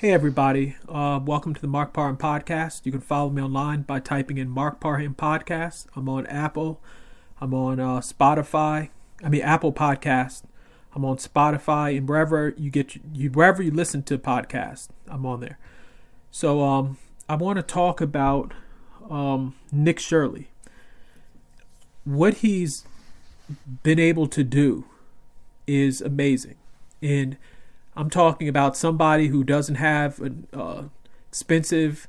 Hey everybody, welcome to the Mark Parham Podcast. You can follow me online by typing in Mark Parham Podcast. I'm on Apple, I'm on Apple Podcast. I'm on Spotify, and wherever you listen to podcasts, I'm on there. So I want to talk about Nick Shirley. What he's been able to do is amazing, and I'm talking about somebody who doesn't have an expensive,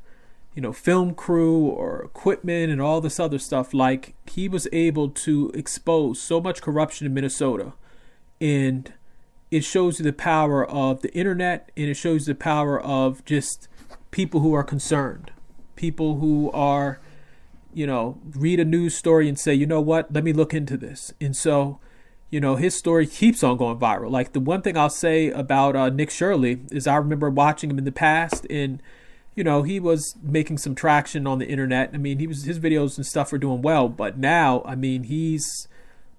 film crew or equipment and all this other stuff. Like, he was able to expose so much corruption in Minnesota, and it shows you the power of the internet, and it shows you the power of just people who are concerned, people who are, read a news story and say, you know what, let me look into this. And so, his story keeps on going viral. Like, the one thing I'll say about Nick Shirley is I remember watching him in the past, and, he was making some traction on the internet. I mean, his videos and stuff are doing well, but now, he's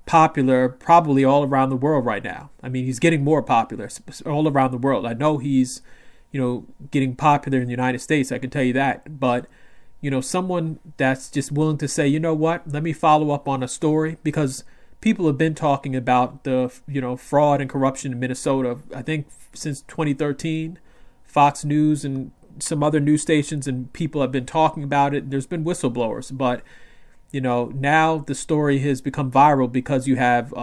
popular probably all around the world right now. I mean, he's getting more popular all around the world. I know he's, getting popular in the United States. I can tell you that. But, someone that's just willing to say, you know what, let me follow up on a story, because people have been talking about the, fraud and corruption in Minnesota, I think since 2013. Fox News and some other news stations and people have been talking about it. There's been whistleblowers, but, now the story has become viral because you have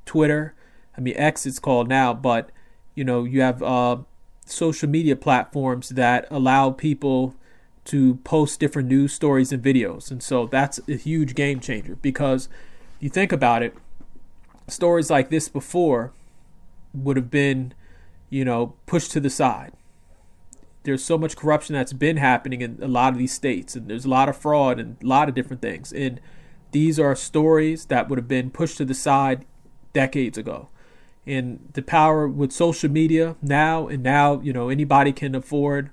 Twitter. X it's called now, but, you have social media platforms that allow people to post different news stories and videos. And so that's a huge game changer, because you think about it, stories like this before would have been, pushed to the side. There's so much corruption that's been happening in a lot of these states, and there's a lot of fraud and a lot of different things. And these are stories that would have been pushed to the side decades ago. And the power with social media now, anybody can afford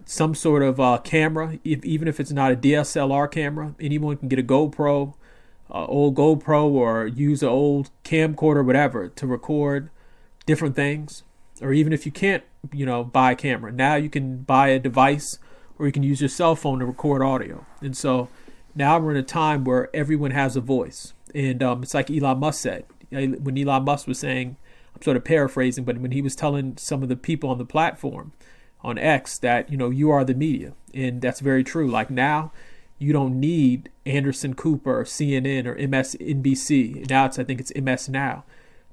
some sort of camera, even if it's not a DSLR camera. Anyone can get a GoPro, old GoPro, or use an old camcorder, whatever, to record different things. Or even if you can't, buy a camera, now you can buy a device, or you can use your cell phone to record audio. And so now we're in a time where everyone has a voice. And it's like Elon Musk said, when Elon Musk was saying, I'm sort of paraphrasing, but when he was telling some of the people on the platform on X that, you are the media. And that's very true. Like, now you don't need Anderson Cooper or CNN or MSNBC. Now I think it's MS Now,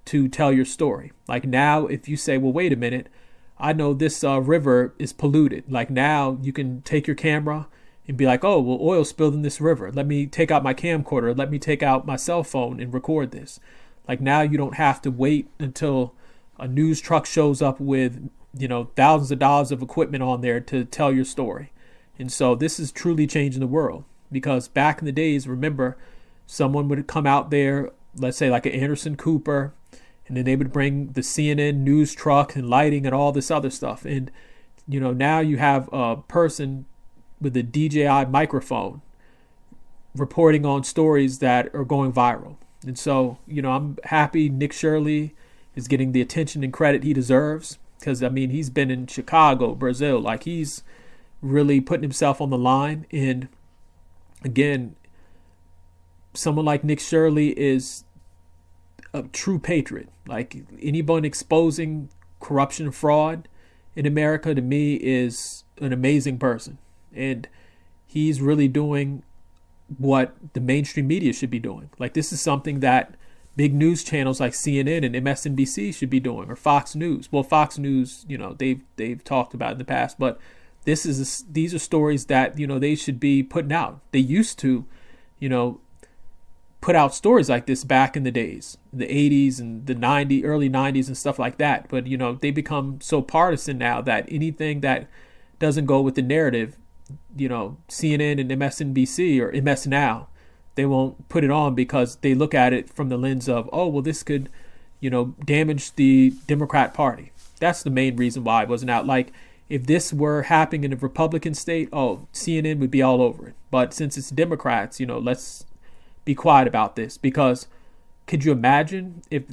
to tell your story. Like, now if you say, well, wait a minute, I know this river is polluted. Like, now you can take your camera and be like, oh, well, oil spilled in this river. Let me take out my camcorder. Let me take out my cell phone and record this. Like, now you don't have to wait until a news truck shows up with, thousands of dollars of equipment on there to tell your story. And so this is truly changing the world, because back in the days, remember, someone would come out there, let's say like an Anderson Cooper, and then they would bring the CNN news truck and lighting and all this other stuff. And, now you have a person with a DJI microphone reporting on stories that are going viral. And so, I'm happy Nick Shirley is getting the attention and credit he deserves, because, he's been in Chicago, Brazil. Like, he's really putting himself on the line. And again, someone like Nick Shirley is a true patriot. Like, anyone exposing corruption and fraud in America, to me, is an amazing person. And he's really doing what the mainstream media should be doing. Like, this is something that big news channels like CNN and MSNBC should be doing, or Fox News. Well, Fox News, they've talked about in the past, but these are stories that, they should be putting out. They used to, put out stories like this back in the days, the 80s and the early 90s and stuff like that. But, they become so partisan now that anything that doesn't go with the narrative, CNN and MSNBC or MS Now, they won't put it on, because they look at it from the lens of, oh, well, this could, damage the Democrat Party. That's the main reason why it wasn't out. Like, if this were happening in a Republican state, CNN would be all over it. But since it's Democrats, let's be quiet about this. Because could you imagine if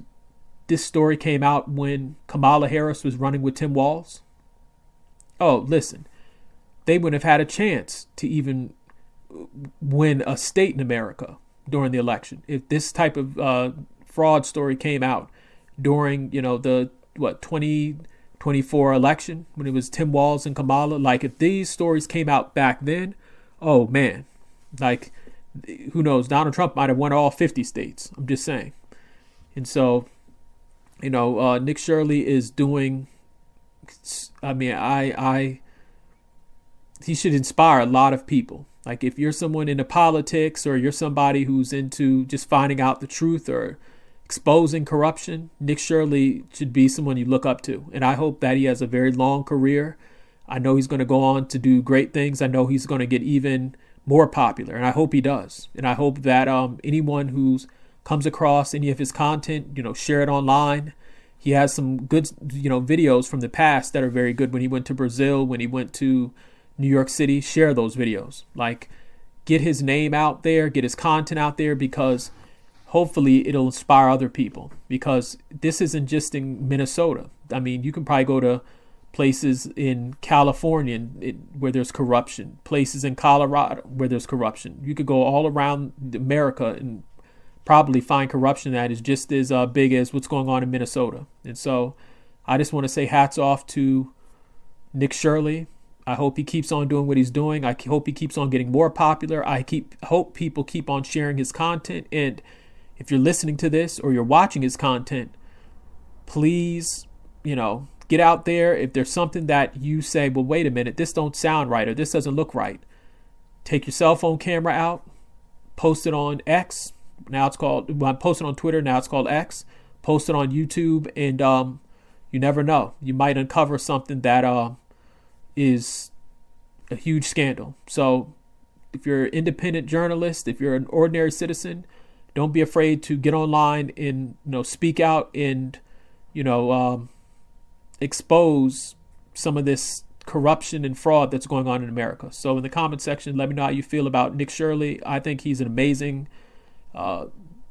this story came out when Kamala Harris was running with Tim Walz? Oh, listen, they wouldn't have had a chance to even win a state in America during the election if this type of fraud story came out during, the 2024 election when it was Tim Walz and Kamala. Like, if these stories came out back then, oh man, like, who knows? Donald Trump might have won all 50 states. I'm just saying. And so, Nick Shirley is doing. I mean, he should inspire a lot of people. Like, if you're someone into politics, or you're somebody who's into just finding out the truth or exposing corruption, Nick Shirley should be someone you look up to. And I hope that he has a very long career. I know he's going to go on to do great things. I know he's going to get even more popular, and I hope he does. And I hope that anyone who comes across any of his content, share it online. He has some good, videos from the past that are very good. When he went to Brazil, when he went to New York City, share those videos. Like, get his name out there, get his content out there, because hopefully it'll inspire other people. Because this isn't just in Minnesota. I mean, you can probably go to places in California where there's corruption, places in Colorado where there's corruption. You could go all around America and probably find corruption that is just as big as what's going on in Minnesota. And so I just want to say hats off to Nick Shirley. I hope he keeps on doing what he's doing. I hope he keeps on getting more popular. Hope people keep on sharing his content. And if you're listening to this or you're watching his content, please, get out there. If there's something that you say, well, wait a minute, this don't sound right, or this doesn't look right, take your cell phone camera out, post it on X. Now it's called, well, I posted on Twitter, now it's called X. Post it on YouTube, and you never know. You might uncover something that is a huge scandal. So if you're an independent journalist, if you're an ordinary citizen, don't be afraid to get online and speak out and expose some of this corruption and fraud that's going on in America. So in the comment section, let me know how you feel about Nick Shirley. I think he's an amazing.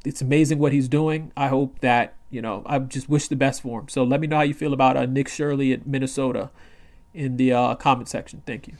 It's amazing what he's doing. I hope that, I just wish the best for him. So let me know how you feel about Nick Shirley at Minnesota in the comment section. Thank you.